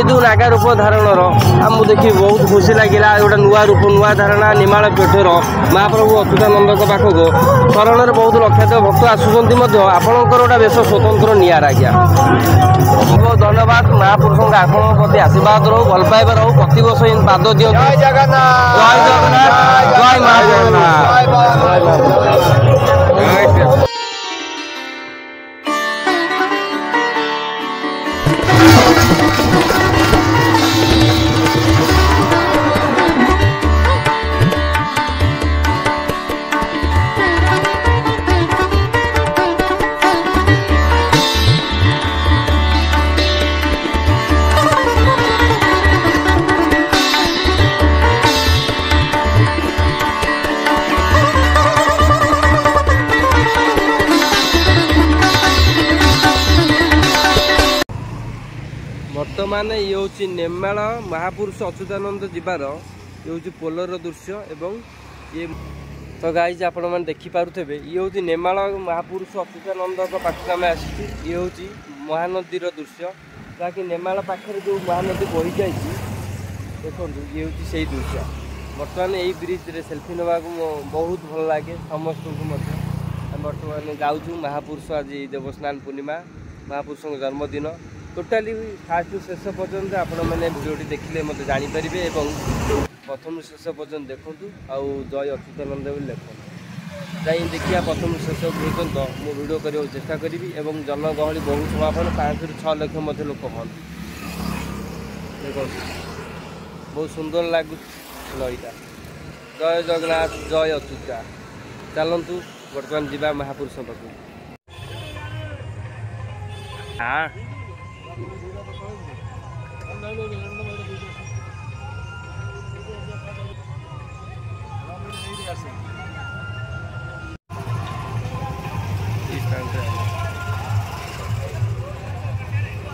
जो नागा रूप धारणर आमको देखिए बहुत खुशी लगे गोटे नुआ रूप नुआ धारणा निमाल पीठर महाप्रभु अच्युतानंद पाखक शरण में बहुत लक्षात भक्त आसुँच आपणकर गोटे बेस स्वतंत्र निआर आज्ञा बहुत धन्यवाद महापुरुषों आपण प्रति आशीर्वाद रो भल पाइबा रो प्रति वर्ष पाद दियो जय जगन्नाथ जय महाजगन्नाथ। बर्तमान ये हूँ नेमाल महापुरुष अच्युतानंद जीवार ये हूँ पोलर दृश्य एवं ये तो गाइज आपण मैंने देखिपे ये हूँ नेमाल महापुरुष अच्युतानंद पाखक आम आसी ये हूँ महानदीर दृश्य जहाँकि नेमाल पाखे जो महानदी बही जा देखो ये हूँ से दृश्य बर्तमान यही ब्रिज सेल्फी नवा बहुत भल लगे समस्त को बर्तमान जाऊँ महापुरुष आज देवस्नान पूर्णिमा महापुरुषों जन्मदिन टोटाली फास्ट टू शेष पर्यंत आपण मैंने भिडियोटी देखिले मत जापर और प्रथम शेष पर्यंत देखूँ आउ जय अच्युतानंद लिखु जाई देखिए प्रथम शेष पर्यंत मु भिडियो करने चेष्टा करी और जनगहली बहुत समापन 5 ରୁ 6 लाख मध्य लोक हन देखो बहुत सुंदर लगुच नईटा जय जगन्नाथ जय अच्युता चलतु बर्तमान जीवा महापुरुष पाखु। हाँ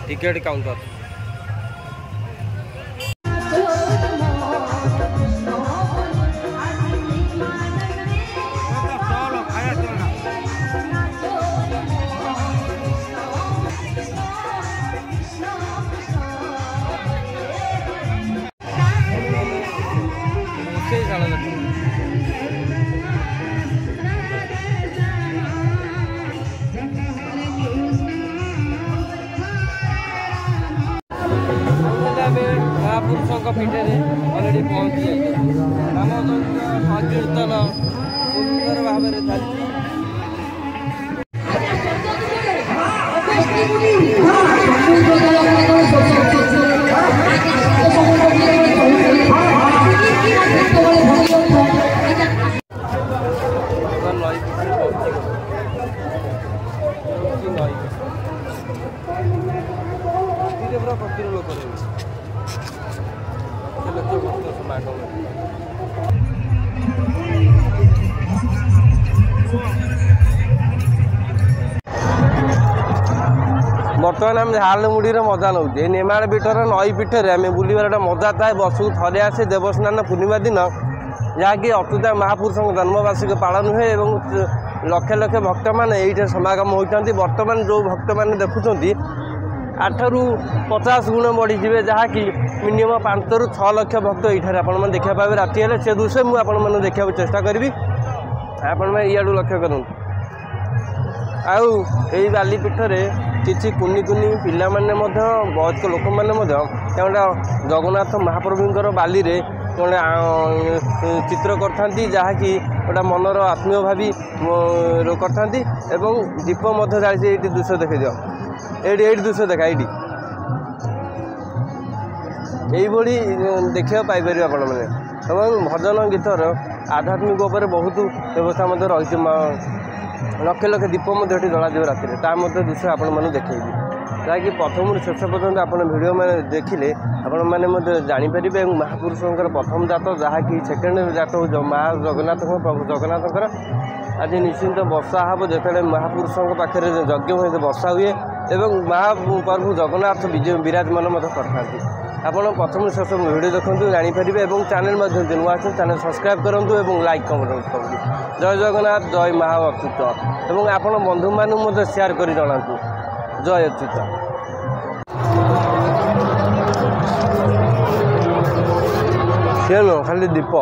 टिकट काउंटर महापुरुषों पीठे अलरेडी पहुँची नाम संकीर्तन सुंदर भाव में चलती बर्तमान आम झाल मुड़ी मजा नौ नेमाल पीठर नई पीठर आम बुलवार गोटे मजा थाए वर्ष को थे आसे देवस्नान पूर्णिमा दिन जहाँकि अच्युता महापुरुषों जन्मवार्षिक पालन हुए लक्ष लक्ष भक्त मैंने ये समागम होती बर्तमान जो भक्त मैंने देखुं 8 ରୁ 50 गुण बढ़ीजे जहाँकि मिनिमम 5 ରୁ 6 लाख भक्त ये आपने देखा पाए राति हेल्ले से दृश्य मुझे देखा चेष्टा करी आपण इाड़ू लक्ष्य करूँ आउ यही बालीपीठर किसी कुनी कुनी पिला माने वयस्क लोक मैंने जगन्नाथ महाप्रभुंर बाली रे गोटे चित्र करथांती जहाँकि गोटे मनर आत्मीय भावी करथांती एवं दीप जाली ये दृश्य देखे दियो ये दृश्य देखा ये यही देखा पाइपर आपण मैंने एवं भजन गीतर आध्यात्मिक उपर बहुत व्यवस्था रही लक्ष लक्ष दीप जलाଯିव राति दृश्य आपण मैंने देखी जहाँकि प्रथम शेष पर्यंत आप भिडियो मैंने देखिले आपण मैंने जापर महापुरुषों प्रथम जात जहाँकि सेकेंड जात हो जगन्नाथ प्रभु जगन्नाथ आज निश्चिंत वर्षा हम जो महापुरुषों पाखे यज्ञ हुए वर्षा हुए एवं महाप्रभु जगन्नाथ विराजमान करते आपड़ प्रथम शेष भिडियो देखते जापर और चैनल नुआ चैनल सब्सक्राइब करूँ और लाइक कमेंट करूँ। जय जगन्नाथ जय महा अच्युत और आपण बंधु मानू शेयर कर जनातु जय अच्युत। ସେ ନୁହଁ ଖାଲି ଦୀପ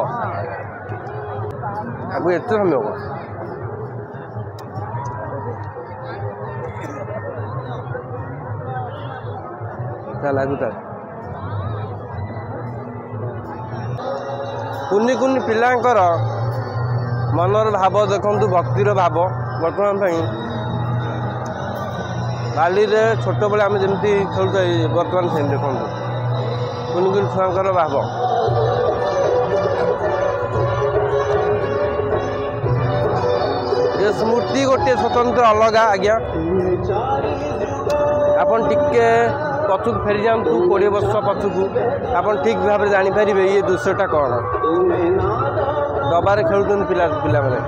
ଆକୁ ଏତେ ସମୟ ହବ ଲାଗୁଥାଏ କୁନି କୁନି ପିଲାଙ୍କର ମନର ଭାବ ଦେଖନ୍ତୁ ଭକ୍ତିର ଭାବ ବର୍ତ୍ତମାନ ପାଇଁ ବାଲିରେ ଛୋଟବେଳେ ଆମେ ଯେମିତି ଖେଳୁଥାଏ ବର୍ତ୍ତମାନ ସେମିତି ଦେଖନ୍ତୁ କୁନି କୁନି ଛୁଆଙ୍କର ଭାବ ଏ ସ୍ମୃତି ଗୋଟିଏ ସ୍ୱତନ୍ତ୍ର ଅଲଗା ଆଜ୍ଞା ଆପଣ ଟିକେ पछुक फेरी जातु 20 वर्ष पछुक आप ठीक भाव में जानीपर ये दृश्यटा कौन दबारे खेलुं पिला पिला मैंने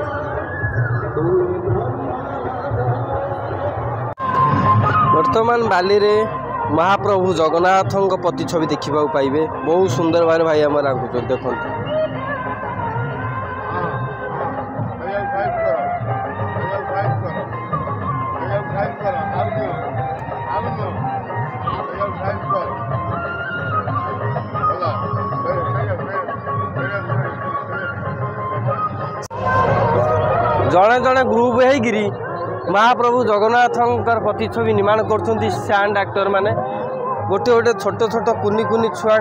वर्तमान बाली रे महाप्रभु जगन्नाथ प्रतिछवि देखा पाइबे बहुत सुंदर भाव भाई आम आगुच देखते जड़े जड़े ग्रुप होगी महाप्रभु जगन्नाथ प्रतिछवि निर्माण कर स्टैंड एक्टर माने गोटे गोटे छोट छोट कुनी कुनी छुआर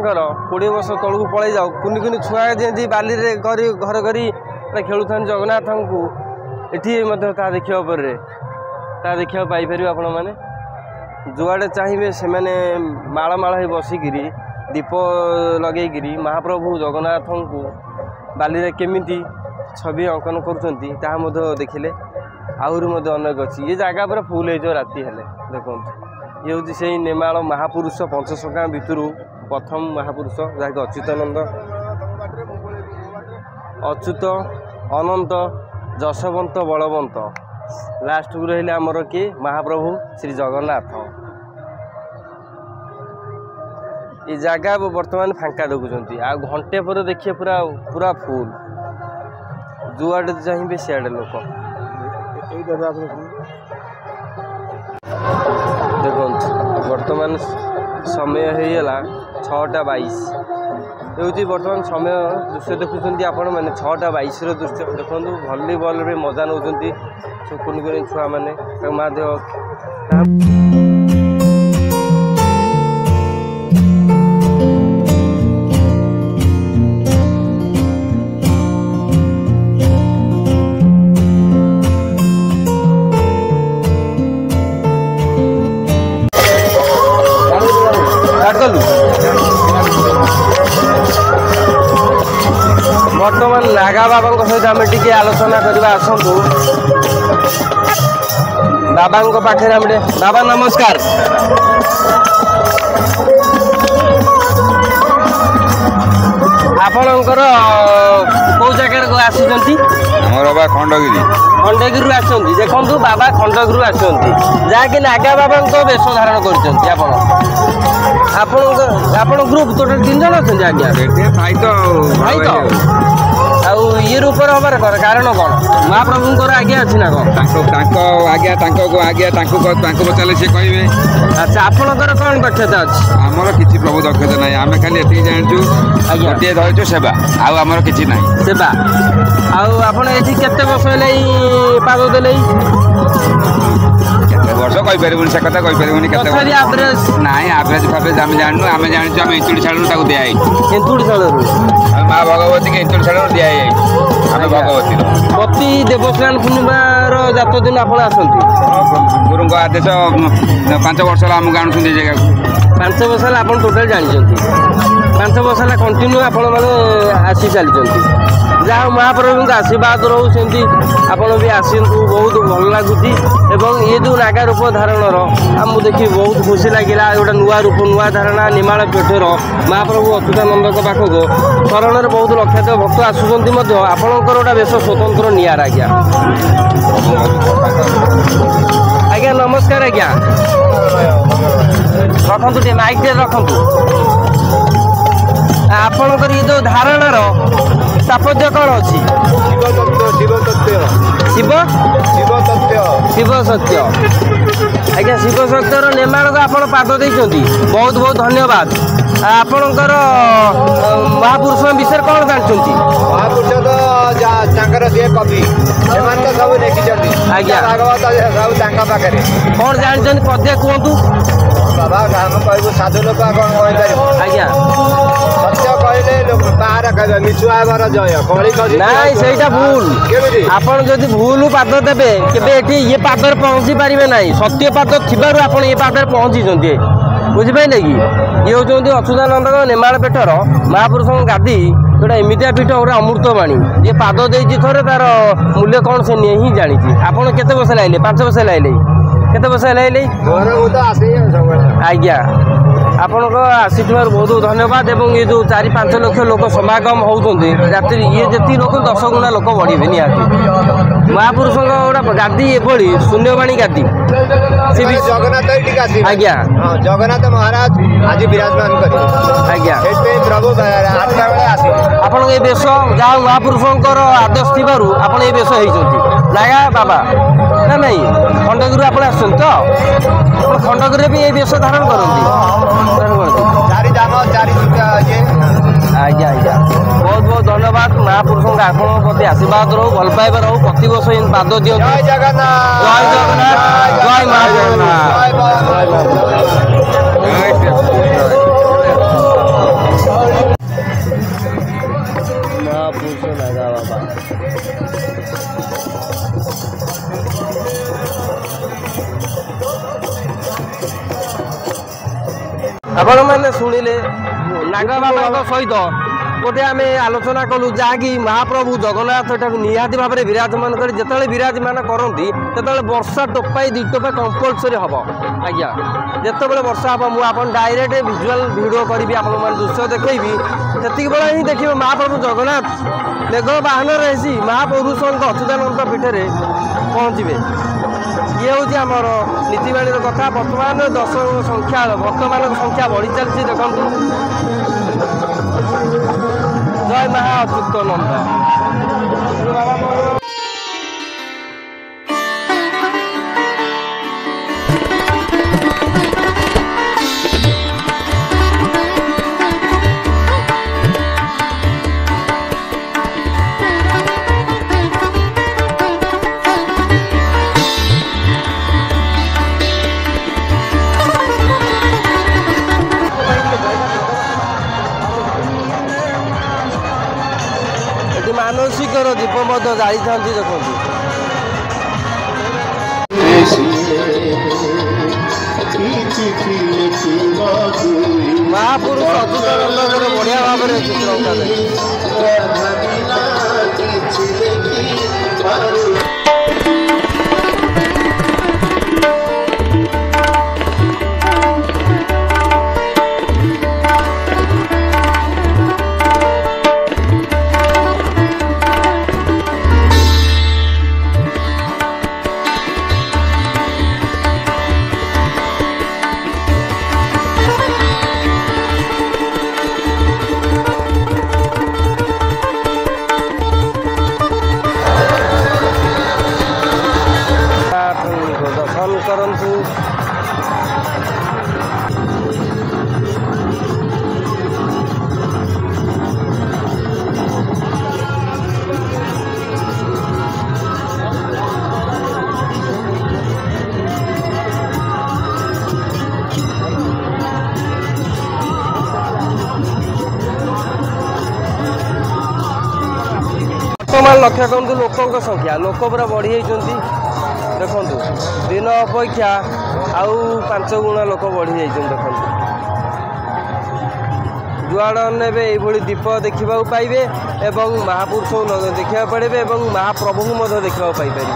20 वर्ष तलू पलि जाऊ कुनी कुनी छुआ जमी बाली घर घर खेलु जगन्नाथ को ये देखा पाइपर आपण मैंने जुआड़े चाहिए से मैंने माल माल बसिकी दीप लगे महाप्रभु जगन्नाथ को बाली रे केमिति छवि अंकन कर देखिले आहरी अनेक अच्छी ये जगह पूरा फुल हो राति हेले देखो ये हूँ से नेमाल महापुरुष पंचसखा भितर प्रथम महापुरुष जहाँकि अच्युतानंद अच्युत अनंत जशवंत बलवंत लास्ट को रही आमर किए महाप्रभु श्री जगन्नाथ ये जगह बर्तमान फांका देखुं आ घंटे पर देखिए पूरा पूरा फुल जुआड़े चाहिए सियाड़े लोक देखो वर्तमान समय होगा 6:22 ये बर्तमान समय दृश्य देखुं आपण मैंने 6:22 दृश्य देखो भलीबल में मजा नौ कुनि कुनि छुआ मैंने बर्तमान नागा बाबा सहित आम टे आलोचना करवा आसतु बाबा पाखे बाबा नमस्कार आपणकर कौ जगह आसी बाबा खंडगिरी खंडगिरी आसती देखो बाबा खंडगिरी आसती जहाँकि नागा बाबा वेश धारण कर ग्रुप टोटल 3 जन अच्छा आज्ञा भाई तो ये रूपर हबार कारण कौन महाप्रभुंर आज्ञा अच्छी ना कौन आज्ञा पचारे सी कहे अच्छा आपणकर कौन दक्षता अच्छी आमर किसी प्रभु दक्षता ना आम खाली ये जानचु गोटे धरचु सेवा आमर किसी ना सेवा आपण ये केते वर्ष पाद देले वर्ष कहीपर से कथा कहीपर ना आभरेज फाभरेज आम जानू आम जानू आम इंचुड़ी छाड़ू दिया इंचुड़ी छाड़ू माँ भगवती के इंचुड़ी छाड़ू दिया आम भगवती प्रति देवस्नान पूर्णिमार जात दिन आप गुरु आदेश 5 वर्ष आम आनुन जगह 5 वर्ष आप टोटाल जानते 5 वर्ष कंटिन्यू आपण मैंने आसी चली जहाँ महाप्रभु का आशीर्वाद रो सेमती आपण भी आसतु बहुत भल लगुच ये जो नागा रूप धारण आमको देखिए बहुत खुशी लगे गोटे नुआ रूप नुआ धारणा निमाल पेठर महाप्रभु अच्युतानंद पाखक शरण में बहुत लक्षात भक्त आसुँच आपणकर गोटे बेश स्वतंत्र निआर आज्ञा आज्ञा नमस्कार आज्ञा रखु टे माइक टे रखु आपणकर ये जो धारणार तात्पर्य कौन अच्छी शिव शिव सत्य आज्ञा शिवशक्तर नेमाल को आप पाद देती बहुत बहुत धन्यवाद। आपणकर महापुरुष विषय कौन जानते? महापुरुष तो सी कवि तो सब लिखिं आज्ञा भागवत सब पाखे कौन जानते पदे कहतु बाबा आम कहू साधु लोक कौन कहीपर आज्ञा सत्य कहले बाहर कह मिछुआ जय कली नाई से भूल आपड़ जदि भूल पाद देवे के ये पादर पहुँची पारे ना सत्य पाद थी आप ये पादर पहुँची बुझिपारे कि ये हूँ अच्युतानंद नेमाल पेठर महापुरुष गादी जोटा एमतिया पीठ गोटे अमृतवाणी ये पाद देती थोड़े तार मूल्य कौन से नहीं ही जानी आपड़ केते वर्ष लाइले 5 वर्ष लाइले केते वर्ष लाइले आज्ञा आपण आसी बहुत धन्यवाद। एवं ये जो 4-5 लाख लोक समागम होती रात्रि ये जी लोक 10 गुणा लोक बढ़े निहती महापुरुष गोटा गादी एभली शून्यवाणी गादी जगन्नाथ आज्ञा जगन्नाथ महाराज आज विराजमान कर आज्ञा प्रभु 8टा बेले आस आपण ये बेश जहाँ महापुरुषर आदेश थी आप ये बेश होती नाया बाबा ना नहीं खंडगिरी आप तो खंडगिरी भी ये बेश धारण करती आज्ञा आज्ञा बहुत बहुत धन्यवाद। महापुरुषों आपण प्रति आशीर्वाद रो भल पाइबा रो प्रति वर्ष इन पाद दियो। जय जगन्नाथ जय जगन्नाथ जय महापुरुष लगा बाबा आपण मैंने शुणिले नाग बाबा सहित गोटे आम आलोचना कलु जहाँकि महाप्रभु जगन्नाथ निहाती भाव में विराजमान कर जिते विराजमान करती से वर्षा टोपाई 2 टोपा कंपलसरी हम आज्ञा जिते वर्षा हम मुझे डायरेक्ट विजुआल वीडियो करी आप दृश्य देखी से बेला ही देखिए महाप्रभु जगन्नाथ मेघ बाहन रही महापुरुष अच्युतानंद पीठ में पहुँचे ये हूँ आमर नीतिवाणी कथा। बर्तमान दर्शक संख्या भक्त मान संख्या बढ़ी चलती देखु जय महा अच्युतानंद। मानसिकर दीप जाई था देखो महापुरुष अच्युतानंद बढ़िया भाव में चित्र वर्तमान लक्ष्य करते लोकों संख्या लोक पूरा बढ़ी देखु दिन अपेक्षा आउ 5 गुणा लोक बढ़ी देखु जुआड़ ने दीप देखा पाइबे एवं महापुरुष देखा पड़े एवं महाप्रभु देखा पाइपर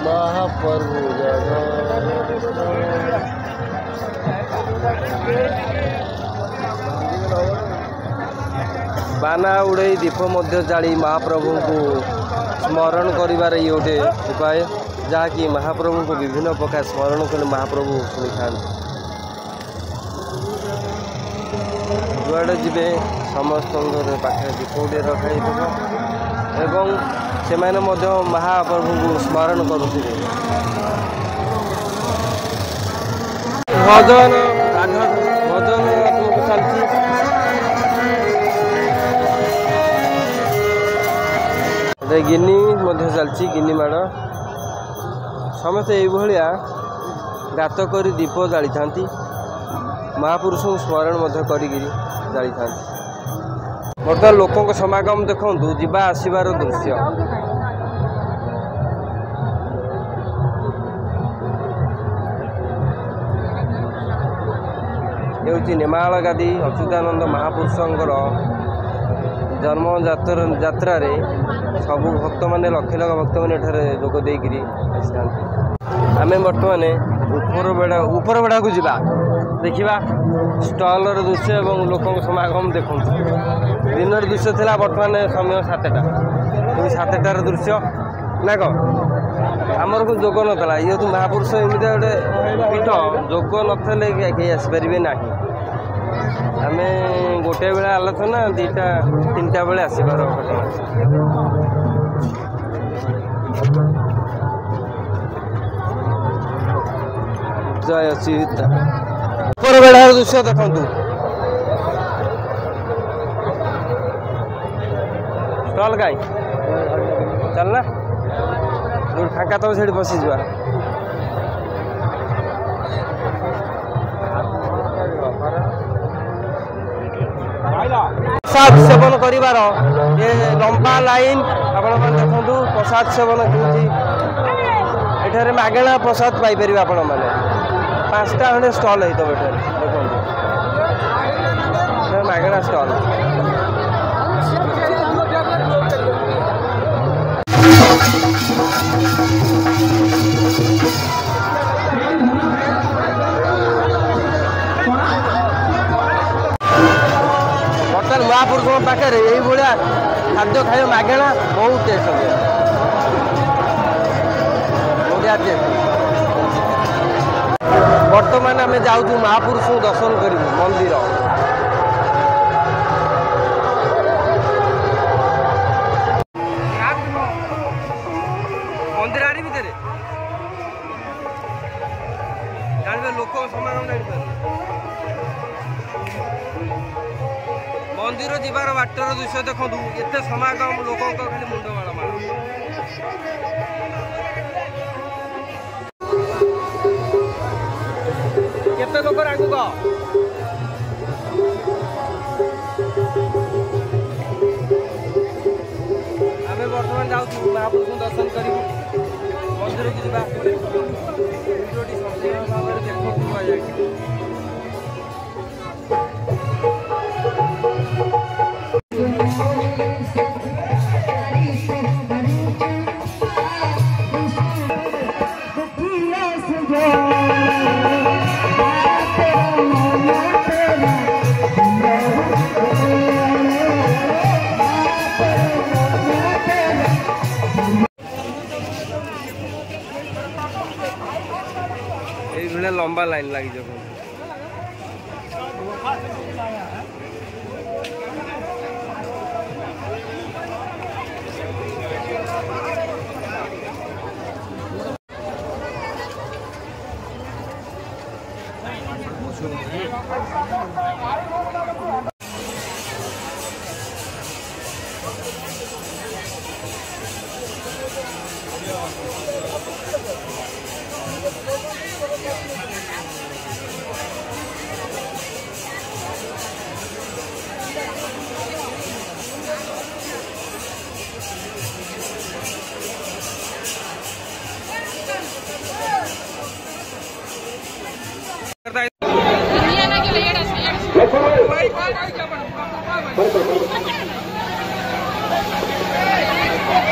महाप्रभु बाना उड़े दीप जाली महाप्रभु को स्मरण करिवार ये गोटे उपाय जहाँकि महाप्रभु को विभिन्न प्रकार स्मरण कले महाप्रभु शुणी था जुआड़े जीवे समस्त पाखे दीपटे रखाई एवं से महाप्रभु को स्मरण करुथिले भजन भजन चलती गिनी चलती गिनी माड़ समस्ते ये गात कर दीप जाली था महापुरुष को स्मरण करी जाली था बर्तमान लोकों समागम देखूँ जीवा आसबार दृश्य ये नेमाल गादी अच्युतानंद महापुरुषंकर जन्म यात्रा सबू भक्त मैंने लक्ष लक्ष भक्त मैंने जोग देकर आम बर्तमान ऊपर बेड़ा को जा देखा स्टलर दृश्य और लोकों समागम देखो दिन दृश्य था बर्तमान समय 7टा 7टार दृश्य ना कौन आमर को जोग नाला ये तो महापुरुष एमती गोटे पीठ जोग नथे कहीं आसपारे ना आम गोटे बेला आलोचना 2टा 3टा बेले आसबार घटना जय सीता ऊपर बेड़ा दृश्य देखु स्टल गाई चलना जो फाँका तो से बसीज प्रसाद सेवन कर लंबा लाइन आपण देखु प्रसाद सेवन के मागेणा प्रसाद पाइपर आपण मैंने 5टा खंडे स्टल है देखो मागेणा स्टल बर्तमान महापुरुषों पाखे यही भाया खाद्य खाई मागेणा बहुत टेस्ट बढ़िया टेस्ट बर्तमान आम जाऊँ महापुरुष को दर्शन कर मंदिर मंदिर आरी भितर जानवे लोक समागम मंदिर जीवार बाटर दृश्य देखु एत समागम लोक खाली मुंड माड़ माड़ केते लोक आगुक आम बर्तमान जाऊँ महापुरुष को दर्शन करूँ मंदिर को जा भिडियोटी संपूर्ण भाव में देखु लंबा लाइन लगी जो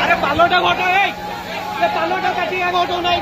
अरे पालोटा घोटो है ये पालोटा काटिया घोटो नहीं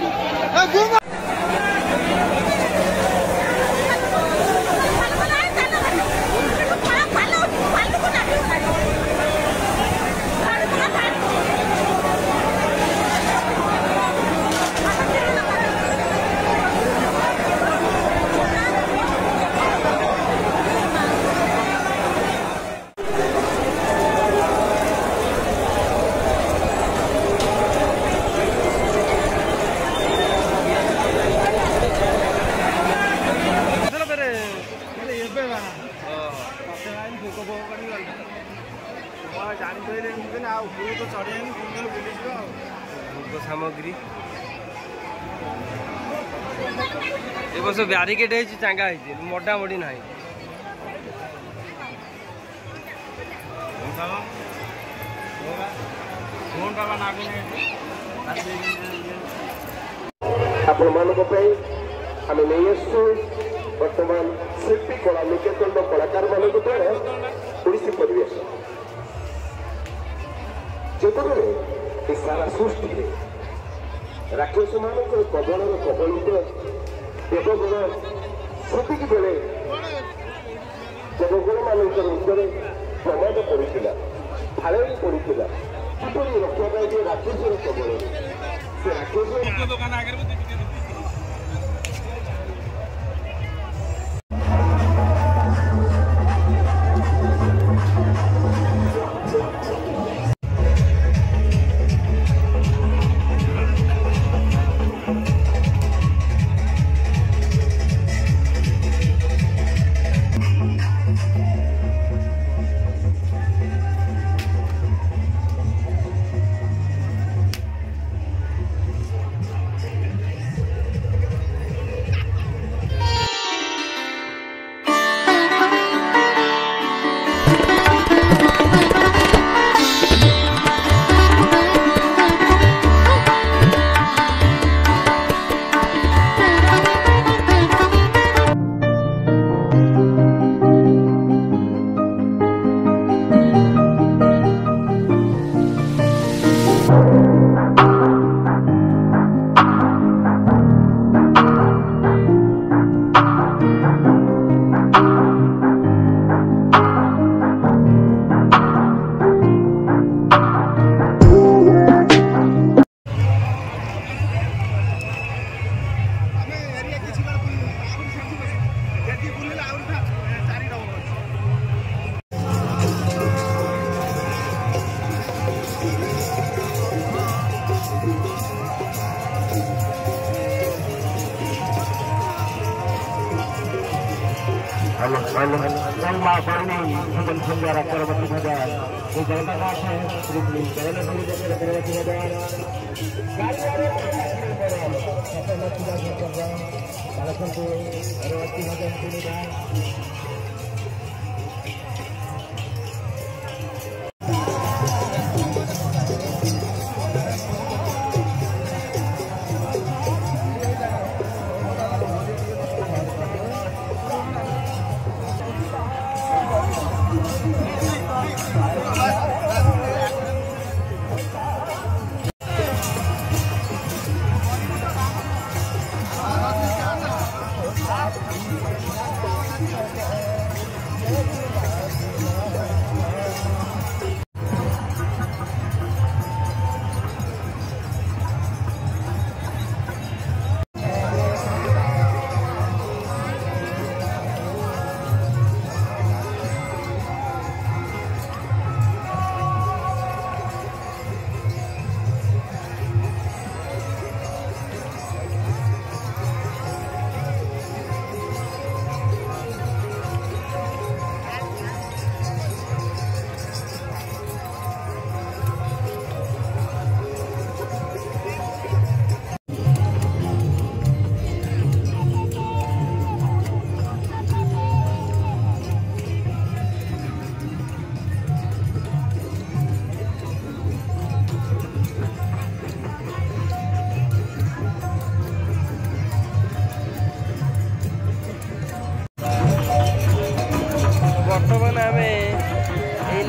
भोग सामग्री ए वर्ष ब्यारिकेड है चांगा है मोटा मोटी ना आपण मानक आम नहीं आसु बर्तमान शिल्पी कला निकेतन कलाकार मान द्वारा ओडिसी परिवेश जो सारा सृष्टि राक्षस मान कबल कबलित देवगुण सेतिक बेले देवगुण मान उपरे प्रमाद पड़ा फाड़े पड़ा किपरि रक्षा पाए राक्षसर कबल से राक्षस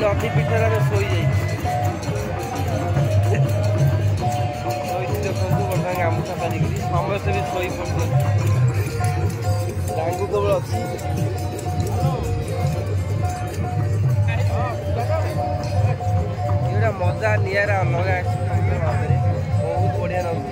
नदी पीठर आम शोई देखो बर्तमान गामुछा पारिक समस्ते भी शोई पड़े डांगू केवल अच्छी मजा निरा अलग बहुत बढ़िया रही।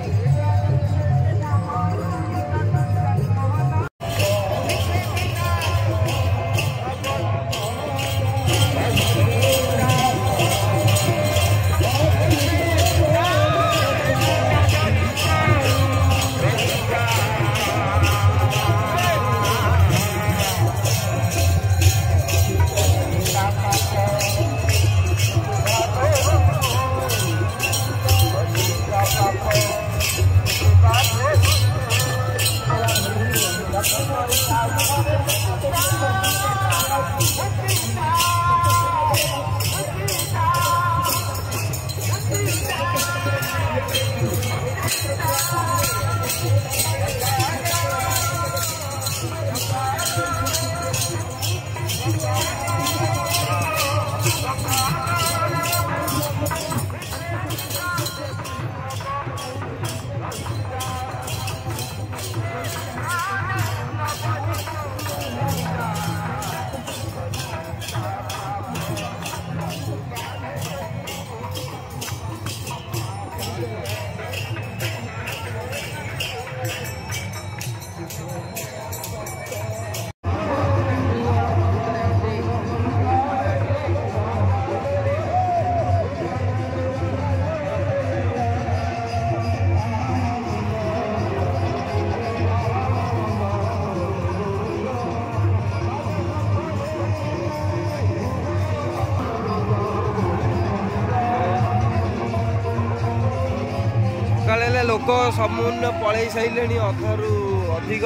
लोक सम्पूर्ण पलि सारे अधरू अधिक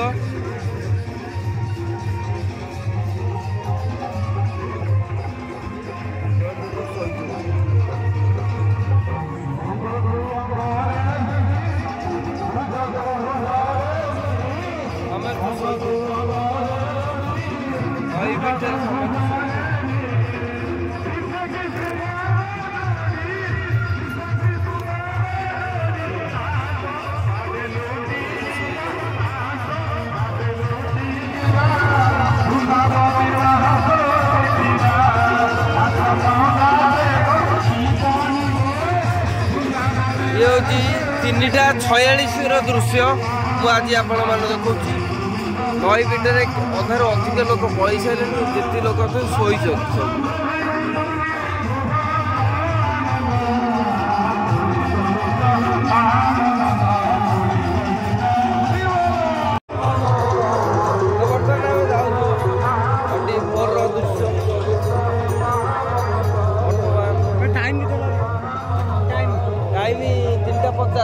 ये हूँ 3टा 46 दृश्य मुझे आपण मैंने देखा नई भितर अधारू अधिक लोक पलि सारे जिते लोक शोई सब फाँका